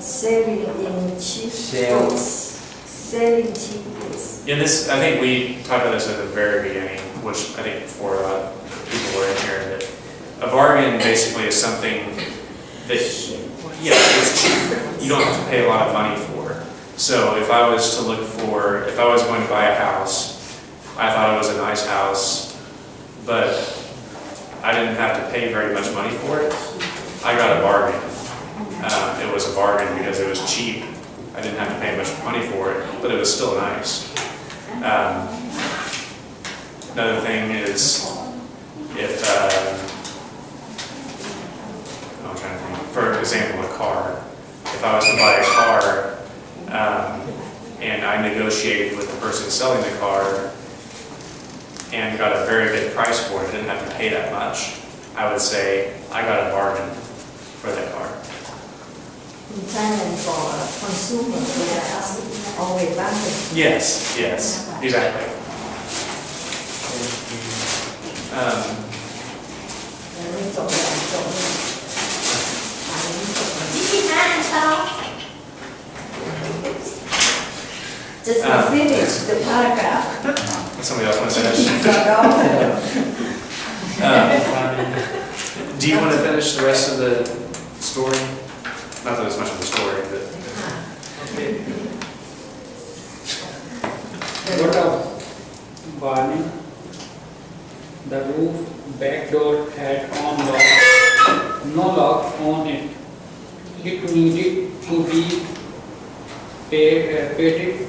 Selling in cheap goods. Selling cheap goods. Yeah, this, I think we talked about this at the very beginning, which I think before people were in here, that a bargain basically is something that, yeah, it's cheap. You don't have to pay a lot of money for. So if I was going to buy a house, I thought it was a nice house, but I didn't have to pay very much money for it, I got a bargain. It was a bargain because it was cheap. I didn't have to pay much money for it, but it was still nice. Another thing is if, I'm trying to think, for example, a car. If I was to buy a car and I negotiated with the person selling the car and got a very good price for it, didn't have to pay that much, I would say I got a bargain for that car. In Thailand, for a consumer, we are always bargain. Yes, exactly. Just finish the paragraph. Somebody else want to finish? Do you want to finish the rest of the story? Not that it's much of the story, but... What of warning? The roof back door had no lock on it. It needed to be painted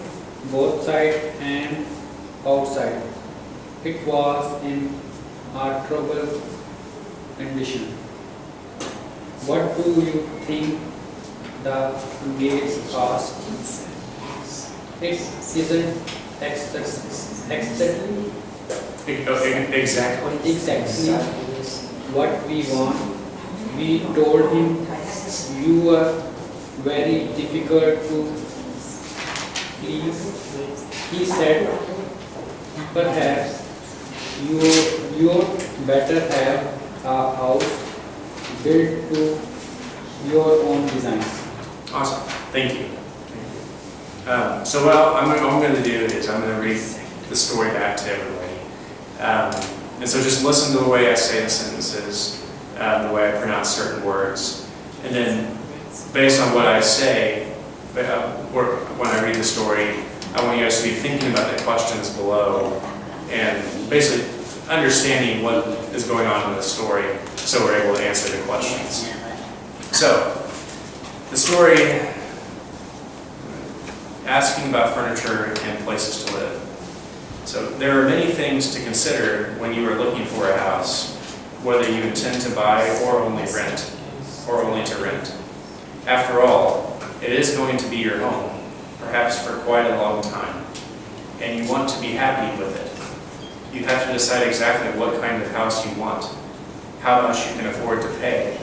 both side and outside. It was in horrible condition. What do you think the gates cost? It isn't exactly what we want. We told him you were very difficult to please. He said, perhaps you'd better have a house built to your own designs. Awesome. Thank you. So what I'm going to do is I'm going to read the story back to everybody. And so just listen to the way I say the sentences, the way I pronounce certain words. And then based on what I say, when I read the story, I want you guys to be thinking about the questions below and basically understanding what is going on in the story so we're able to answer the questions. So, the story asking about furniture and places to live. So there are many things to consider when you are looking for a house, whether you intend to buy or only rent, or only to rent. After all, it is going to be your home, perhaps for quite a long time, and you want to be happy with it. You have to decide exactly what kind of house you want, how much you can afford to pay,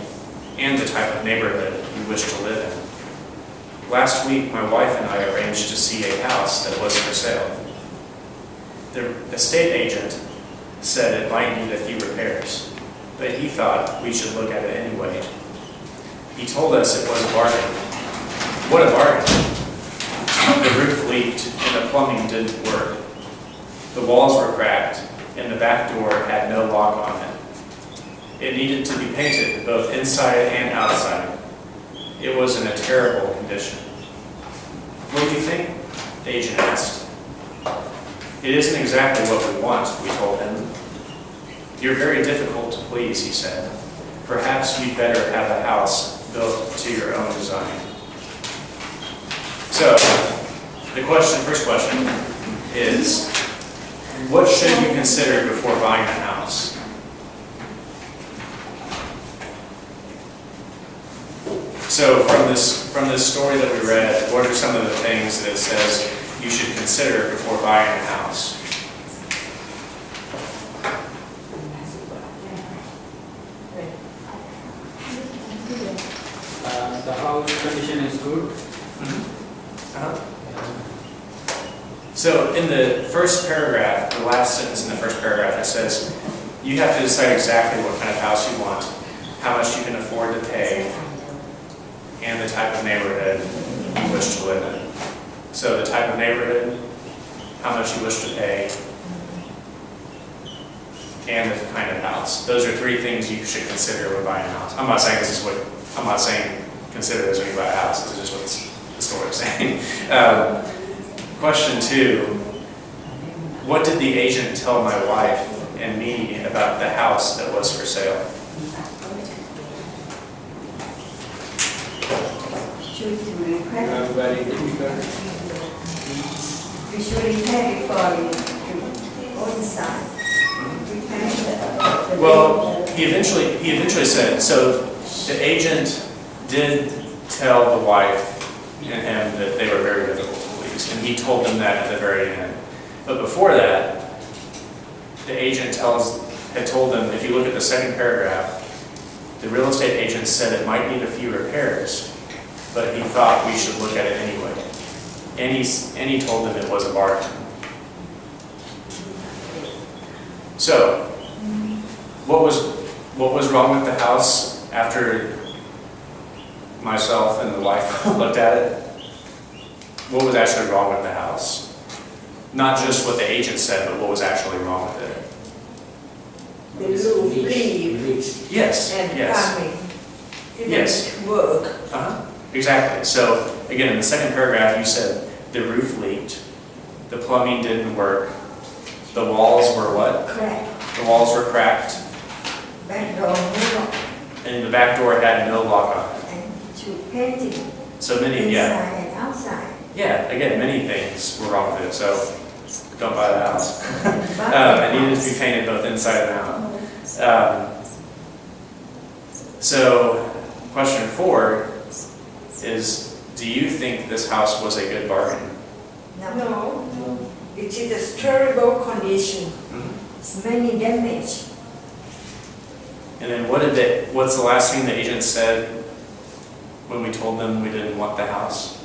and the type of neighborhood you wish to live in. Last week, my wife and I arranged to see a house that was for sale. The estate agent said it might need a few repairs, but he thought we should look at it anyway. He told us it was a bargain. What a bargain! The roof leaked and the plumbing didn't work. The walls were cracked and the back door had no lock on it. It needed to be painted both inside and outside. It was in a terrible condition. What do you think? The agent asked. It isn't exactly what we want, we told him. You're very difficult to please, he said. Perhaps you'd better have a house built to your own design. So, first question is, what should you consider before buying a house? So from this story that we read, what are some of the things that it says you should consider before buying a house? The house condition is good. So in the first paragraph, the last sentence in the first paragraph, it says you have to decide exactly what kind of house you want, how much you can afford to pay, and the type of neighborhood you wish to live in. So the type of neighborhood, how much you wish to pay, and the kind of house. Those are three things you should consider when buying a house. I'm not saying consider this when you buy a house. This is just what the story is saying. Question 2, what did the agent tell my wife and me about the house that was for sale? Very difficult. We should repair before you go inside. Well, he eventually said, so the agent did tell the wife and him that they were very difficult to please, and he told them that at the very end. But before that, the agent had told them, if you look at the second paragraph, the real estate agent said it might need a few repairs, but he thought we should look at it anyway. And he told them it was a bargain. So, what was wrong with the house after myself and the wife looked at it? What was actually wrong with the house? Not just what the agent said, but what was actually wrong with it. The roof leak Yes, and yes. plumbing. Yes. Didn't work. Exactly. So, again, in the second paragraph, you said the roof leaked, the plumbing didn't work, the walls were what? Cracked. The walls were cracked, Back door, no lock. and the back door had no lock on it. And to painting. So many, Inside and outside. yeah, again, many things were wrong with it, so don't buy the house. But It needed to be painted both inside and out. So, question 4 is, do you think this house was a good bargain? No. It is a terrible condition. It's many damage. And then what's the last thing the agent said when we told them we didn't want the house?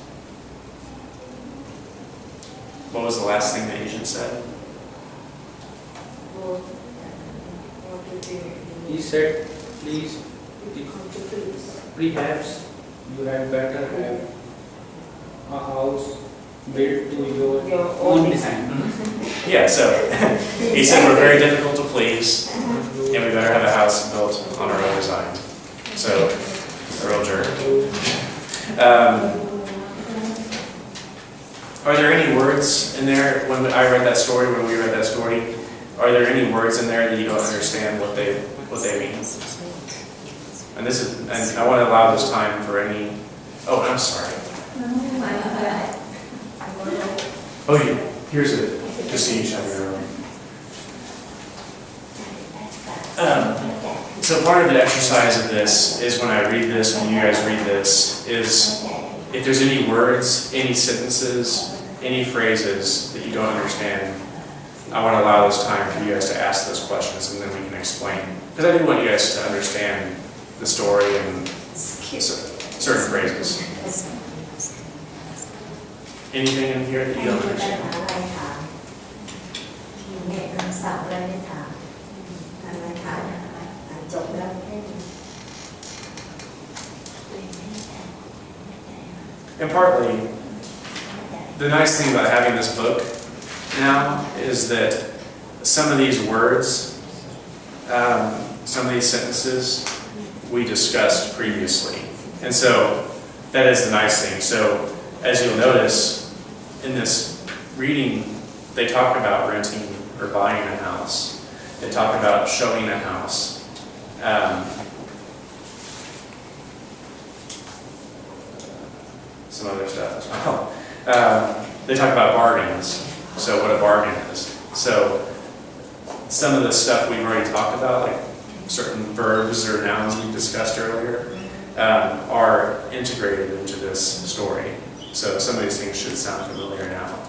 What was the last thing the agent said? He said, please, perhaps you had better have a house built to your own design. Yeah, so he said we're very difficult to please, and we better have a house built on our own design. So, a real jerk. Are there any words in there, when I read that story, when we read that story, are there any words in there that you don't understand what they mean? And I want to allow this time for any, oh, I'm sorry. Oh, yeah, here's it, just so you show your own. So part of the exercise of this is when I read this, when you guys read this, is if there's any words, any sentences, any phrases that you don't understand, I want to allow this time for you guys to ask those questions and then we can explain. Because I do want you guys to understand the story and certain phrases. Anything in here that you don't understand? And partly, the nice thing about having this book now is that some of these words, some of these sentences, we discussed previously. And so that is the nice thing. So as you'll notice, in this reading, they talk about renting or buying a house. They talk about showing a house. Some other stuff as well. They talk about bargains, so what a bargain is. So some of the stuff we've already talked about, like certain verbs or nouns we discussed earlier, are integrated into this story. So some of these things should sound familiar now.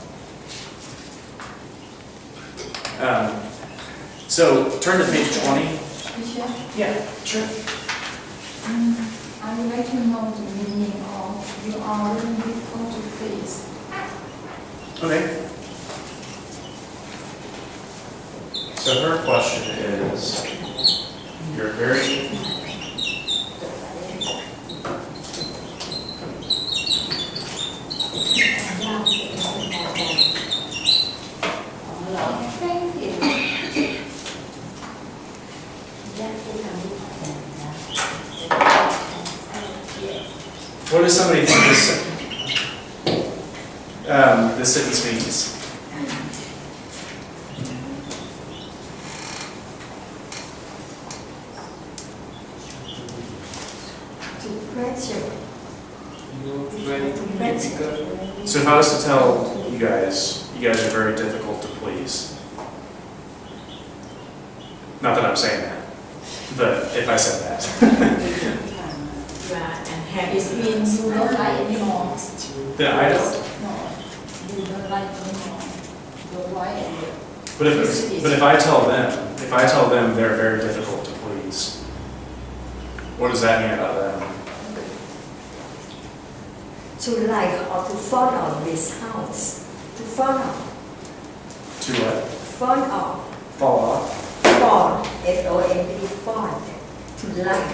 So turn to page 20. Michelle, Yeah, sure. I would like to know the meaning of you are really difficult to please. Okay. So her question is, you're very What does somebody think this sentence means? To pressure. Very difficult. So if I was to tell you guys are very difficult to please. Not that I'm saying that, but if I said that. It means you don't like anymore. Then I don't. No, you don't like anymore. Don't like anymore. But if I tell them they're very difficult to please, what does that mean about them? To like or to follow this house. To follow. To what? Follow. Fall off? Fall. F-O-N-D. Fall. To like.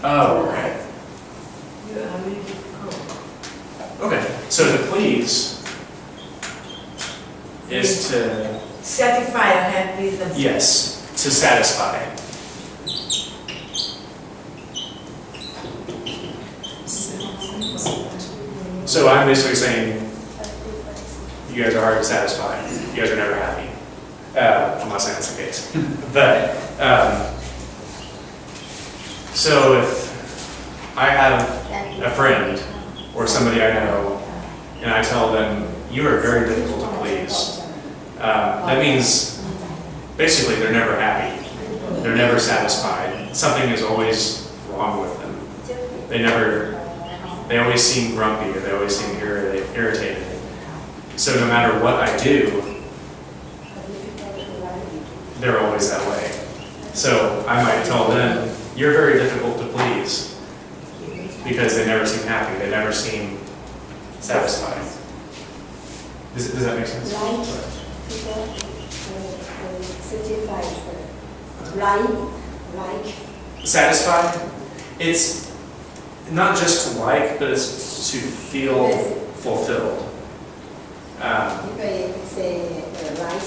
Oh, To okay. like. You are really difficult. Okay, so to please is to, Satisfy or happy themselves. yes, to satisfy. So I'm basically saying, you guys are hard to satisfy. You guys are never happy. I'm not saying that's the case. But, so if I have a friend or somebody I know, and I tell them, you are very difficult to please, that means basically they're never happy. They're never satisfied. Something is always wrong with them. They always seem grumpy, or they always seem irritated. So no matter what I do, they're always that way. So I might tell them, you're very difficult to please, because they never seem happy, they never seem satisfied. Does that make sense? Like. Satisfied? It's not just to like, but it's to feel fulfilled. You can say like.